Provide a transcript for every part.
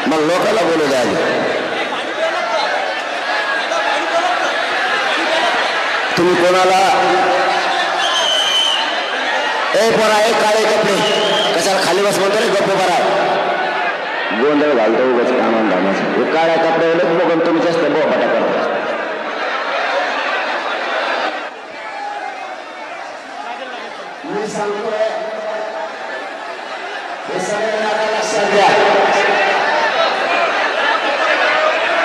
मग लोकांना बोलू द्या. तुम्ही कोणाला ए पोरा एक काळे कपडे कशाला खाली बस म्हणतो रे गप्प बरा गोंधळ घालतो उगाच कामान धामाचं काळ्या कपड्यावर बघून तुम्ही जास्त बोबाटा करता. मी सांगतोय हे सगळ्यांना लक्षात द्या.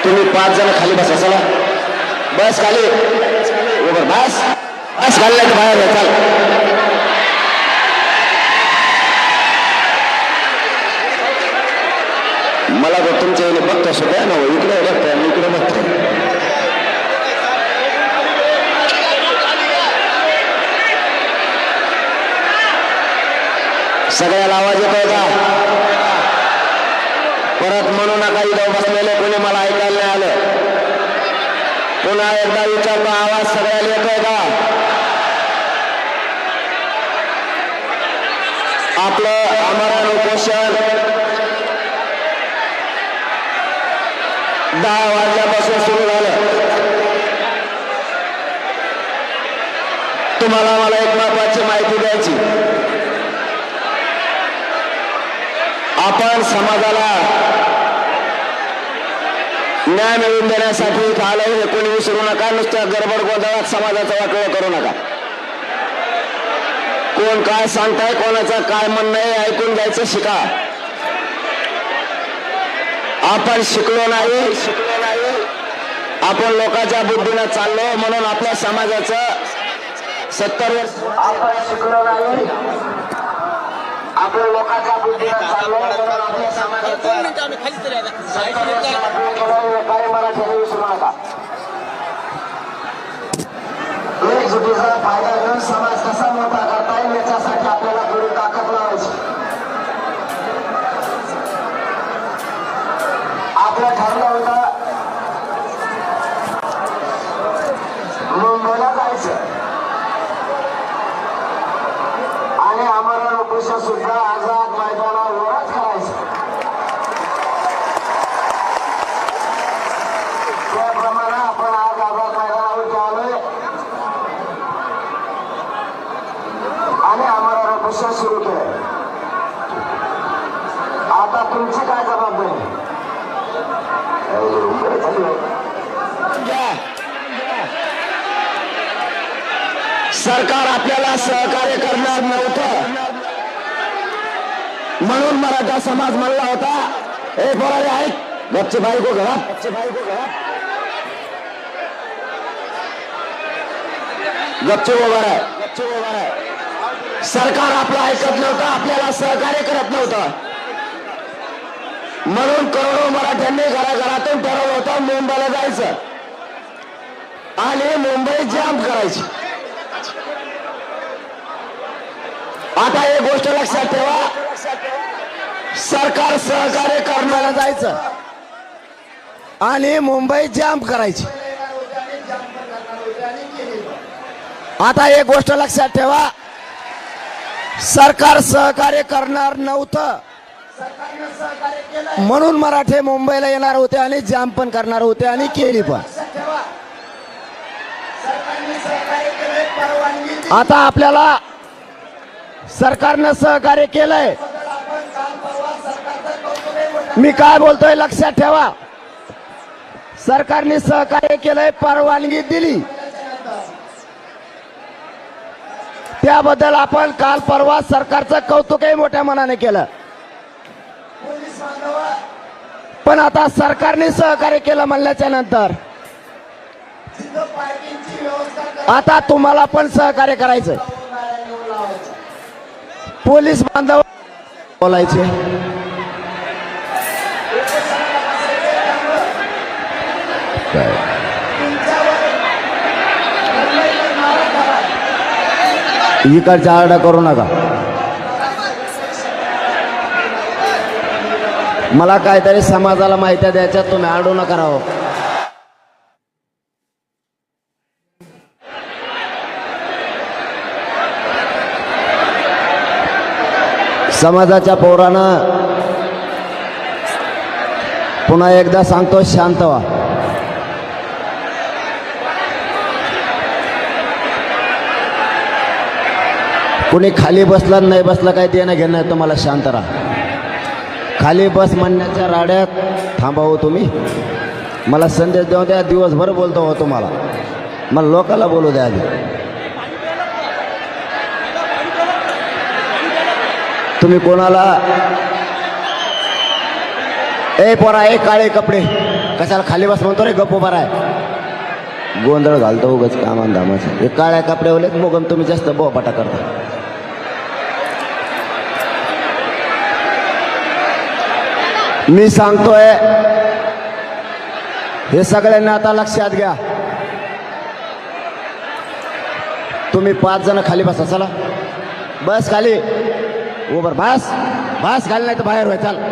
तुम्ही 5 जण खाली बसा. चला बस खाली उभं बस बस खाल्लं की बाहेर चाल. मला तर तुमच्या इकडे बघतो सुद्धा ना इकडे बघतोय मी इकडे बघतोय. सगळ्याला आवाज येतोय का? परत म्हणू नका इथं बसलेले कोणी मला ऐकायला नाही आलं. पुन्हा एकदा विचारतो आवाज सगळ्याला येतोय का? आपलं आमरण उपोषण 10 वाजल्यापासून सुरू झालं. तुम्हाला मला एक महत्वाची माहिती द्यायची. आपण समाजाला न्याय मिळवून देण्यासाठी आलोय हे कोणी विसरू नका. नुसत्या गडबड गोंधळात समाजाचं वाटोळं करू नका. कोण काय सांगताय कोणाचं काय म्हणणं आहे ऐकून घ्यायचं शिका. आपण शिकलो नाही आपण लोकांच्या बुद्धीनं चाललो म्हणून आपल्या समाजाचं 70 वर्ष आपण शिकलो नाही आपण लोकांच्या बुद्धीनं चाललो म्हणून आपल्या समाजाचं काही मराठी विसरू नका. एकजुटीचा फायदा घेऊन समाज कसा मोठा करता येईल याच्यासाठी आपल्याला थोडी ताकद लावायची. आपलं ठरलं होतं मुंबईला जायचं आणि आमरण उपोषण सुद्धा आझाद मैदानावरच करायचं. त्याप्रमाणे आपण आज आझाद मैदानावर आलोय आणि आमरण उपोषण सुरू केलंय. आता तुमची काय जबाबदारी? सरकार आपल्याला सहकार्य करणार नव्हतं म्हणून मराठा समाज म्हणला होता हे बोलारे आहेत गच्चे भाई को घरात गच्चे उभा आहे. सरकार आपलं ऐकत नव्हतं आपल्याला सहकार्य करत नव्हतं म्हणून करोडो मराठ्यांनी घराघरातून ठरवलं होतं मुंबईला जायचं आणि मुंबई जाम करायची. आता एक गोष्ट लक्षात ठेवा सरकार सहकार्य करण्याला जायचं आणि मुंबई जाम करायची. आता एक गोष्ट लक्षात ठेवा सरकार सहकार्य करणार नव्हतं म्हणून मराठे मुंबईला येणार होते आणि जाम पण करणार होते आणि केली पण. आता आपल्याला सरकारनं सहकार्य केलंय. मी काय बोलतोय लक्षात ठेवा सरकारने सहकार्य केलंय परवानगी दिली त्याबद्दल आपण काल परवा सरकारचं कौतुकही मोठ्या मनाने केलं. पण आता सरकारने सहकार्य केलं म्हणल्याच्या नंतर आता तुम्हाला पण सहकार्य करायचं. पोलीस बांधव बोलायचे इकडच्या आरडा करू नका. मला काहीतरी समाजाला माहिती द्यायच्या तुम्ही आरडू नका राहो. समाजाच्या पोरानं पुन्हा एकदा सांगतो, शांत व्हा. कुणी खाली बसला नाही बसला काय देणं घेणं आहे तुम्हाला, शांत राहा. खाली बस म्हणण्याच्या राड्यात थांबावं तुम्ही. मला संदेश देऊ द्या, दिवसभर बोलतो हो तुम्हाला, मला लोकाला बोलू द्या आधी. तुम्ही कोणाला ए पोरा ए काळे कपडे कशाला खाली बस म्हणतो रे, गप्प बरा आहे. गोंधळ घालतो उगाच कामान धामाचं. हे काळ्या कपड्यावलेच मोगम तुम्ही जास्त बोपाटा करता. मी सांगतोय हे सगळ्यांना आता लक्षात घ्या. तुम्ही 5 जण खाली बसा. चला बस खाली उभर बस बस खाली, नाही तर बाहेर व्हाय. चाल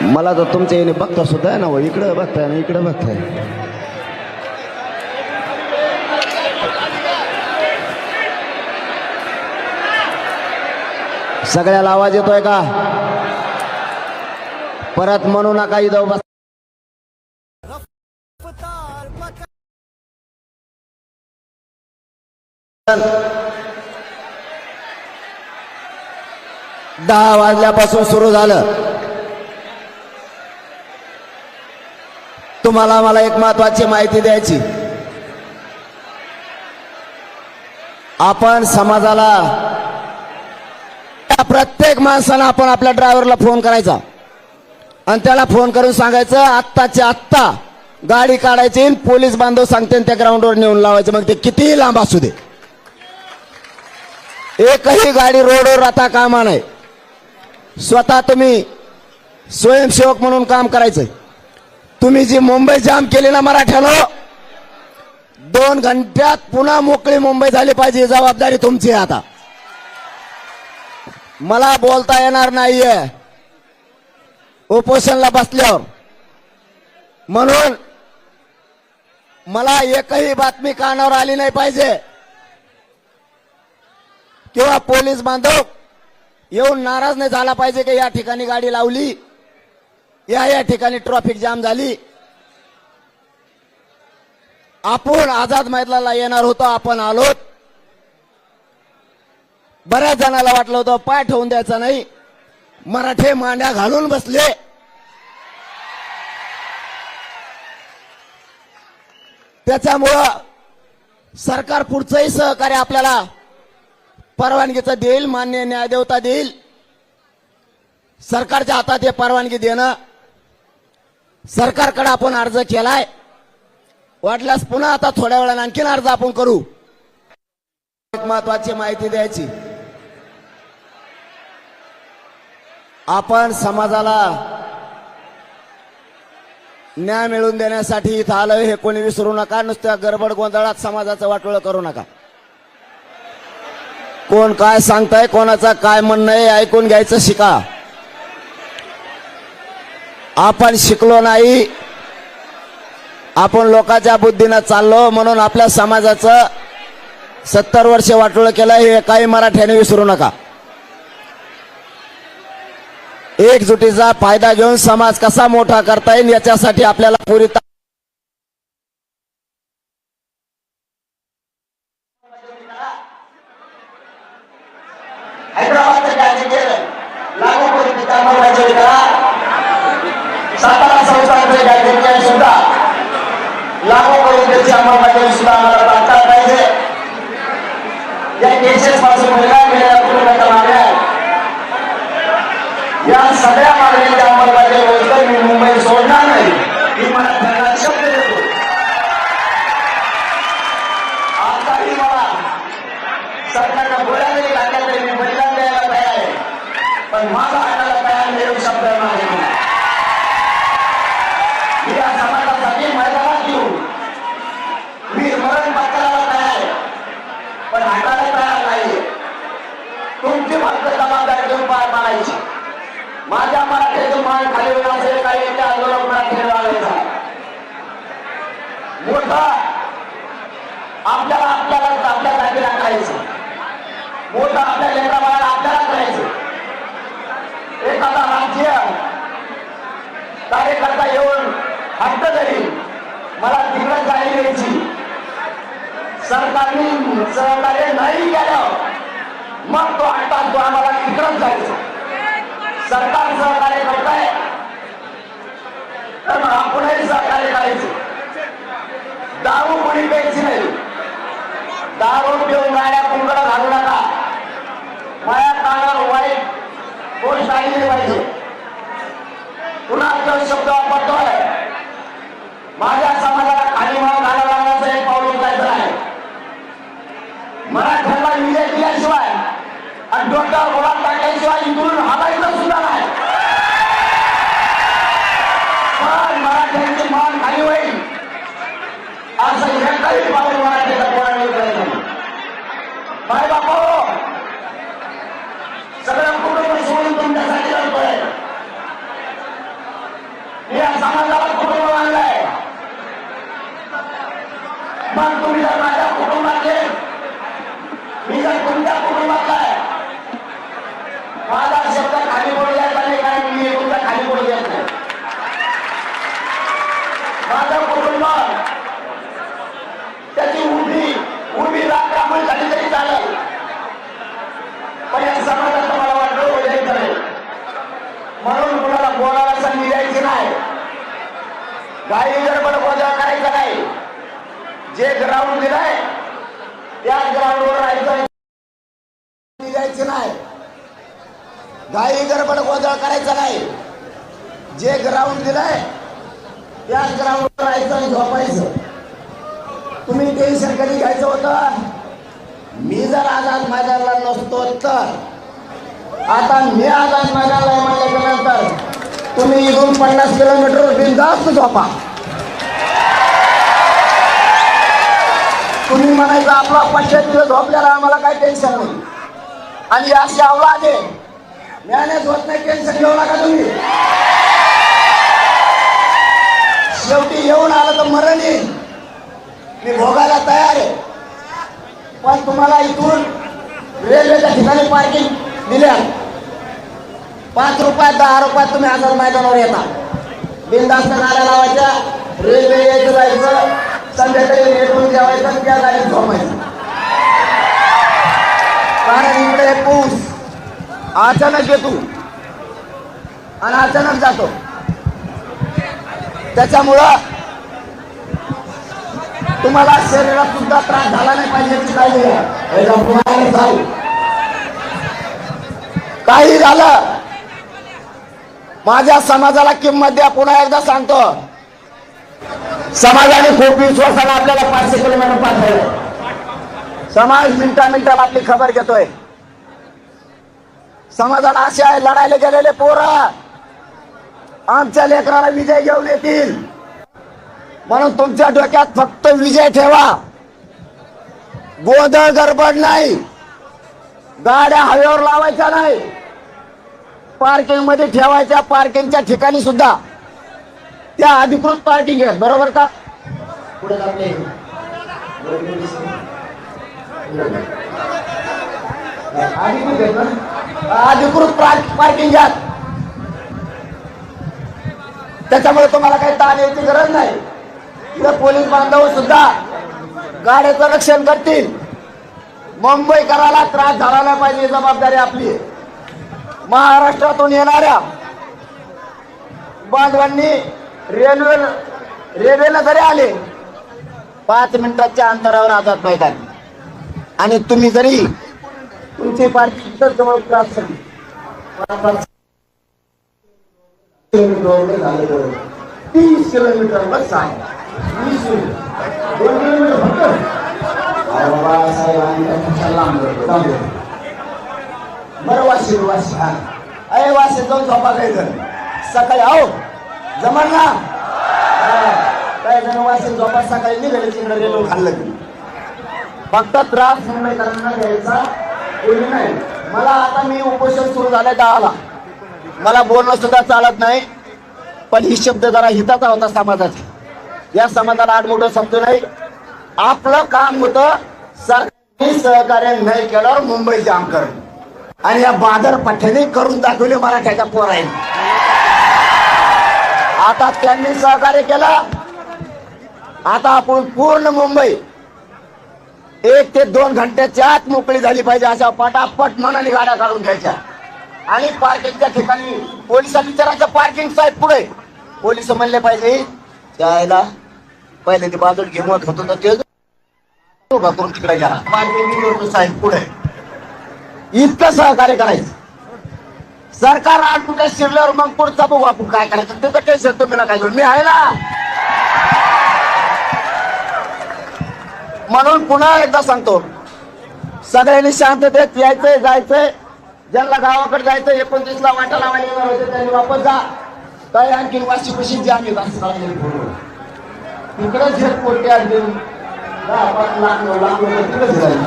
मला तर तुमच्या येणे बघता सुद्धा आहे ना हो. इकडं बघताय ना इकडं बघताय. सगळ्याला आवाज येतोय का? परत म्हणू नका इथं बस. दहा वाजल्यापासून सुरू झालं. तुम्हाला मला एक महत्वाची माहिती द्यायची. आपण समाजाला, प्रत्येक माणसाला आपण आपल्या ड्रायव्हरला फोन करायचा आणि त्याला फोन करून सांगायचं आत्ताच्या आत्ता गाडी काढायची. पोलीस बांधव सांगते त्या ग्राउंडवर नेऊन लावायचं, मग ते कितीही लांब असू दे. एकही गाडी रोडवर राहता कामा नाही. स्वतः तुम्ही स्वयंसेवक म्हणून काम करायचंय. तुम्ही जी मुंबई जाम केली ना मराठ्यानो, 2 घंट्यात पुन्हा मोकळी मुंबई झाली पाहिजे. जबाबदारी तुमची आहे. आता मला बोलता येणार नाहीये उपोषणला बसल्यावर, म्हणून मला एकही बातमी कानावर आली नाही पाहिजे किंवा पोलीस बांधव येऊन नाराज नाही झाला पाहिजे की या ठिकाणी गाडी लावली, या ठिकाणी ट्रॅफिक जाम झाली. आपण आझाद मैदानाला येणार होतो, आपण आलो. बऱ्याच जणांना वाटलं होतं पाय ठेवून द्यायचा नाही, मराठे मांड्या घालून बसले. त्याच्यामुळं सरकार पुढचंही सहकार्य आपल्याला परवानगीचं देईल, मान्य न्यायदेवता देईल. सरकारच्या हातात हे परवानगी देणं. सरकारकडे आपण अर्ज केलाय, वाटल्यास पुन्हा आता थोड्या वेळाने आणखीन अर्ज आपण करू. एक महत्वाची माहिती द्यायची. आपण समाजाला न्याय मिळवून देण्यासाठी इथं आलोय हे कोणी विसरू नका. नुसत्या गडबड गोंधळात समाजाचं वाटोळं करू नका. कोण काय सांगताय, कोणाचा काय म्हणणं आहे ऐकून घ्यायचं शिका. आपण शिकलो नाही, आपण लोकांच्या बुद्धीनं चाललो म्हणून आपल्या समाजाचं 70 वर्ष वाटोळं केलं हे काही मराठ्याने विसरू नका. एकजुटीचा फायदा घेऊन समाज कसा मोठा करता येईल याच्यासाठी आपल्याला पुरी सातारा संस्थांचे गायकवाड सुद्धा लागू करून त्याची अंमलबजावणी सुद्धा आम्हाला पाहता पाहिजे. या केसेस पासून वेगळ्या पूर्ण मागण्या या सगळ्या मागण्यांच्या अंमलबजावणी मी मुंबई सोडणार नाही ही मला त्यांना शब्द देतो. आताही मला सरकारनं गोळ्या नाही लागल्या तरी मी बलिदान द्यायला तयार आहे, पण माझा हाताला तयार मिळून शब्द नाही. या समाजासाठी मैदानात येऊ मी मरण पत्करायला तयार आहे, पण हाताला तयार नाही. तुमची फक्त जबाबदारी घेऊन पार पाडायची. माझ्या मराठीतून मान खाली होईल असेल काही त्या आंदोलन मराठी लावायचा मोठा आपल्याला आपल्या जागी राखायचं. मोठं आपल्या लेकराबाळाला आपल्याला करायचं. एखादा राजकीय कार्यकर्ता येऊन हट्ट धरी मला तिकडे जायला द्यायची, सरकारने सहकार्य नाही केलं मग तो हट्टा तो आम्हाला तिकडच जायचं. सरकार सहकार्य करत आहे तर मग आपणही सहकार्य करायचं. दारू कोणी प्यायची नाही. दारू पिऊन गाड्या कुंकड घालू नका. माझ्या कानावर वाईट गोष्ट आली पाहिजे. पुन्हा जो शब्द वापरतोय, माझ्या समाजाला खाली माल घालायला लागण्याचं एक पाऊल उचलायचं आहे. मराठ्याला विजय दिल्याशिवाय आणि डोक्यावर गोळा टाकल्याशिवाय इकडून हालायचं सुद्धा नाही. पण मराठ्यांची मान खाली होईल असं एकही पाऊल मराठ्याचा कोणाला करायचं नाही. माय बापा सगळं कुटुंब सोडून तुमच्यासाठी लढतोय. मी या समाजाला कुटुंब मानलंय. मग तुम्ही जर माझ्या कुटुंबातले, मी जर तुमच्या कुटुंबातला आहे, माझा शब्द खाली पडू द्यायचा नाही, कारण मी तुमच्या खाली पडू देत नाही. माझं कुटुंब त्याची उभी राखण्यामुळे झाली तरी चालेल, पण या समाजात मला वाटलं बोलायचं नाही. म्हणून कुणाला बोलायला संधी द्यायची नाही. काही गडबड गोंधळ करायचा नाही. जे ग्राउंड दिलंय त्याच ग्राउंडवर राहायचं, द्यायचं नाही. काही गडबड गोंधळ करायचा नाही. जे ग्राउंड दिलंय त्याच ग्राउंडवर राहायचं आणि झोपायचं. तुम्ही टेन्शन कधी घ्यायचं होतं? मी जर आझाद मैदानाला नसतो तर, आता मी आझाद मैदानाला म्हटल्यानंतर तुम्ही इथून 50 किलोमीटर बिनधास्त झोपा. तुम्ही म्हणायचं आपला 500 दिवस झोपल्याला आम्हाला काही टेन्शन नाही. आणि अशी अवलाद आहे, मॅनेज होत नाही, टेन्शन घेऊ नका तुम्ही. शेवटी येऊन आलं तर मरण येईल, मी भोगायला तयार आहे. पण तुम्हाला इथून रेल्वेच्या ठिकाणी पार्किंग दिल्या, 5 रुपयात 10 रुपयात तुम्ही आझाद मैदानावर येता. बिनधास्त गाड्या लावायच्या, रेल्वे यायचं जायचं, संध्याकाळी रेटून जेवायचं, त्या गाडीत झोपायचं. कारण इकडे पाऊस अचानक येतो आणि अचानक जातो. त्याच्यामुळं तुम्हाला शरीरात सुद्धा त्रास झाला नाही पाहिजे याची काळजी घ्या. काही झालं, माझ्या समाजाला किंमत द्या. पुन्हा एकदा सांगतो, समाजाने खूप विश्वासाला आपल्याला 500 किलोमीटर पाठवलं. समाज मिनिटाला आपली खबर घेतोय. समाजाला असे आहे, लढायला गेलेले पोरं आमच्या लेकराला विजय घेऊन येतील. म्हणून तुमच्या डोक्यात फक्त विजय ठेवा. गोंधळ गडबड नाही. गाड्या हवेवर लावायच्या नाही, पार्किंग मध्ये ठेवायच्या. पार्किंगच्या ठिकाणी सुद्धा त्या अधिकृत पार्किंग आहे, बरोबर का? पुढे अधिकृत पार्किंग घ्या. त्याच्यामुळे तुम्हाला काही ताण यायची गरज नाही. पोलीस बांधव सुद्धा गाड्याचं रक्षण करतील. मुंबईकराला त्रास झाला नाही पाहिजे, जबाबदारी आपली. महाराष्ट्रातून येणाऱ्या बांधवांनी रेल्वेला जरी आले 5 मिनिटाच्या अंतरावर आझाद मैदान, आणि तुम्ही जरी तुमची पार्किंग तर जवळ त्रास झाली 30 किलोमीटर बस आहे. 2 किलोमीटर फक्त. बरं वाशी जाऊन झोपा. काही जण सकाळी आहो जमान ना, काही जण वाशी झोपा सकाळी निघाले तिकडे रेल्वे खाल्लं की. फक्त त्रास मुंबईकरांना द्यायचा कोणी नाही. मला आता मी उपोषण सुरू झालंय 10ला. मला बोलणं सुद्धा चालत नाही, पण ही शब्द जरा हिताचा होता समाजाचा. या समाजाला आडमोठं समजू नाही. आपलं काम होतं सर मी सहकार्य नाही केल्यावर मुंबई जाम कर आणि या बाजार पठ्याने करून दाखवले मराठ्याच्या पोरांनी. आता त्यांनी सहकार्य केलं. आता आपण पूर्ण मुंबई 1 ते 2 घंट्याच्या आत मोकळी झाली पाहिजे अशा पटापट मनाने गाड्या काढून घ्यायच्या. आणि पार्किंगच्या ठिकाणी पोलिसांनी विचारायचं पार्किंग साहेब पुढे. पोलिस म्हणले पाहिजे त्याला पहिले ते बाजूला घेऊन होतो तर ते करून तिकडे गेला पार्किंग साहेब पुढे. इतकं सहकार्य करायचं. सरकार आठ कुठे शिरल्यावर मग पुढचा बघू आपण काय करायचं. ते तर टेन्शन तुम्ही नका घेऊन, मी आहे ना. म्हणून पुन्हा एकदा सांगतो, सगळ्यांनी शांततेत यायचंय जायचंय. ज्यांना गावाकडे जायचं 29ला वाटा लावायला येणार होते त्यांनी वापस जा. काय आणखी वाशी कशी जी आम्ही तिकडे जे कोटी आणखी 10-5 लाख 9 लाख लोक तिकडेच जाईल.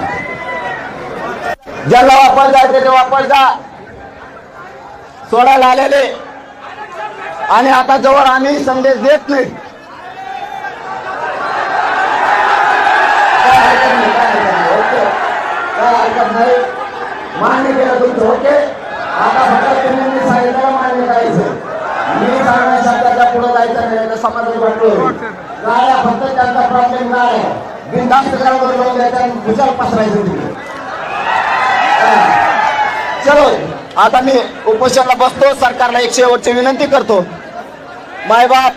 ज्यांना वापस जायचं ते वापस जा. सोडायला आलेले आणि आता जवळ आम्ही संदेश देत नाही. मान्य केलं तुमचं ओके. आता फक्त तुम्ही सांगितलं मान्य करायचं. मी सांगण्या शब्दाच्या पुढे जायचं नाही. समाज वाटलो गाड्या फक्त त्यांचा प्रॉब्लेम काय आहे बिनधास्त विचार पसरायचं तुम्ही. चलो आता मी उपोषणाला बसतो. सरकारला एक शेवटची विनंती करतो. मायबाप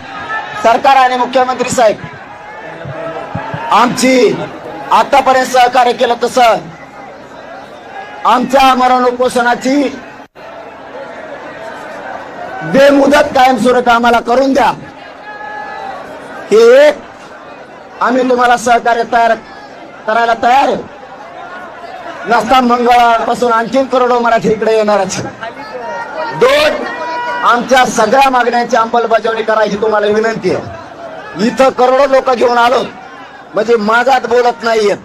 सरकार आणि मुख्यमंत्री साहेब आमची आतापर्यंत सहकार्य केलं तसं आमच्या मरण उपोषणाची बेमुदत कायमस्वरूपी आम्हाला करून द्या. हे एक आम्ही तुम्हाला सहकार्य करायला तयार आहे. नसता मंगळवारपासून आणखीन करोडो मराठी इकडे येणारच. 2 आमच्या सगळ्या मागण्यांची अंमलबजावणी करायची तुम्हाला विनंती आहे. इथं करोडो लोक घेऊन आलो म्हणजे माझ्यात बोलत नाहीयेत.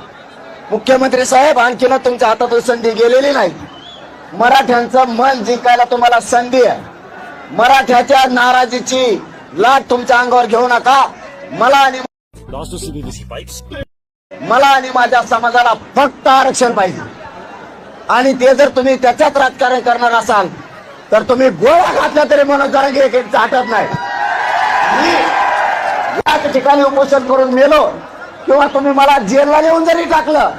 मुख्यमंत्री साहेब आणखीन तुमच्या हातातून संधी गेलेली नाही. मराठ्यांचं मन जिंकायला तुम्हाला संधी आहे. मराठ्याच्या नाराजीची लाट तुमच्या अंगावर घेऊ नका. मला आणि माझ्या समाजाला फक्त आरक्षण पाहिजे. आणि ते जर तुम्ही त्याच्यात राजकारण करणार असाल तर तुम्ही गोळा घातला तरी मनोज जरांगे चाटत नाही. मी याच ठिकाणी उपोषण करून मेलो किंवा तुम्ही मला जेलला नेऊन जरी टाकलं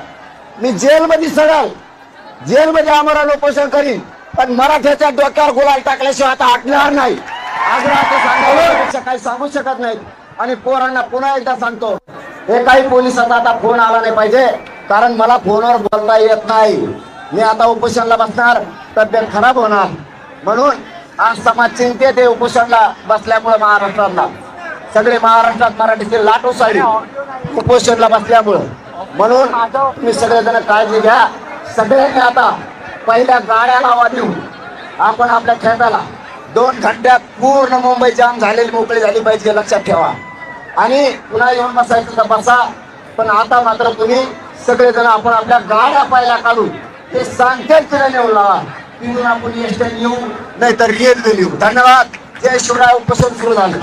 मी जेलमध्ये सगळं जेलमध्ये आमरण उपोषण करीन. पण मराठ्याच्या डोक्यावर गुलाल टाकल्याशिवाय आता हटणार नाही. आग्रहाचं सांगावं काही सांगू शकत नाही. आणि पोरांना पुन्हा एकदा सांगतो हे काही पोलिसांचा आता फोन आला नाही पाहिजे कारण मला फोनवर बोलता येत नाही. मी आता उपोषणाला बसणार तब्येत खराब होणार. म्हणून आज समाज चिंतेत उपोषणाला बसल्यामुळे महाराष्ट्रातला सगळे महाराष्ट्रात मराठीची लाट उसळली उपोषणाला बसल्यामुळं. म्हणून तुम्ही सगळेजण काळजी घ्या. सगळ्यांनी आता पहिल्या गाड्या लावा देऊ आपण आपल्या खेळाला 2 घंट्यात पूर्ण मुंबई जाम झालेली मोकळी झाली पाहिजे लक्षात ठेवा. आणि पुन्हा येऊन बसायचं तर बसा. पण आता मात्र तुम्ही सगळेजण आपण आपल्या गाड्या पहिल्या काढून ते सांगतेच तिला नेऊन लावा. तिथून आपण एसटी येऊ नाही तर रेल्वे येऊ. धन्यवाद. जय शिवराय. उपोषण सुरू झालं.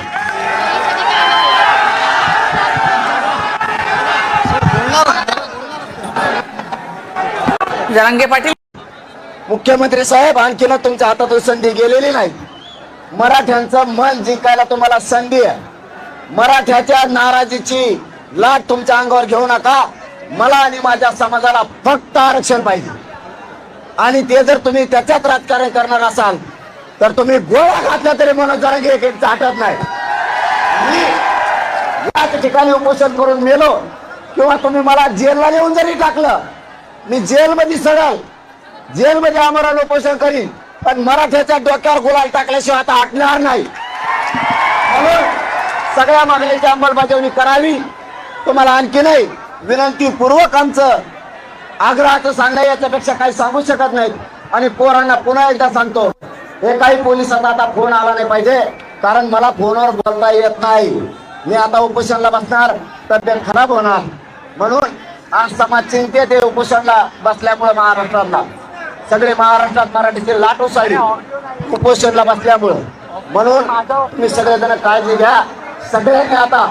जरांगे पाटील. मुख्यमंत्री साहेब आणखीन तुमच्या हातातून संधी गेलेली नाही. मराठ्यांचं मन जिंकायला तुम्हाला संधी आहे. मराठ्याच्या नाराजीची लाट तुमच्या अंगावर घेऊ नका. मला आणि माझ्या समाजाला फक्त आरक्षण पाहिजे. आणि ते जर तुम्ही त्याच्यात राजकारण करणार असाल तर तुम्ही गोळा घातला तरी मनोज जरांगे चाटत नाही. मी याच ठिकाणी उपोषण करून मेलो किंवा तुम्ही मला जेलला नेऊन जरी टाकलं मी जेलमध्ये सगळं जेलमध्ये आमरण उपोषण करीन. पण मराठ्याच्या डोक्यावर गुलाल टाकल्याशिवाय आता हटणार नाही. म्हणून सगळ्या मागण्यांची अंमलबजावणी करावी. तुम्हाला आणखी नाही विनंतीपूर्वक आमचं आग्रहाचं सांगणं याच्यापेक्षा काही सांगू शकत नाहीत. आणि पोरांना पुन्हा एकदा सांगतो हे काही पोलिसांचा आता फोन आला नाही पाहिजे कारण मला फोनवर बोलता येत नाही. मी आता उपोषणाला बसणार तब्येत खराब होणार. म्हणून आज समाज चिंतेत उपोषणाला बसल्यामुळे महाराष्ट्रातला सगळे महाराष्ट्रात मराठीची लाट उसळली उपोषणाला बसल्यामुळं. म्हणून तुम्ही सगळेजण काळजी घ्या. सगळ्यांनी आता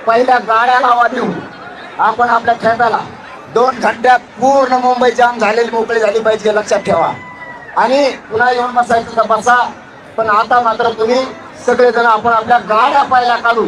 पहिल्या गाड्या लावा देऊ आपण आपल्या खेळाला 2 घंट्यात पूर्ण मुंबई जाम झालेली मोकळी झाली पाहिजे, लक्षात ठेवा. आणि पुन्हा येऊन बसायचं तर बसा, पण आता मात्र तुम्ही सगळेजण आपण आपल्या गाड्या पायला काढू.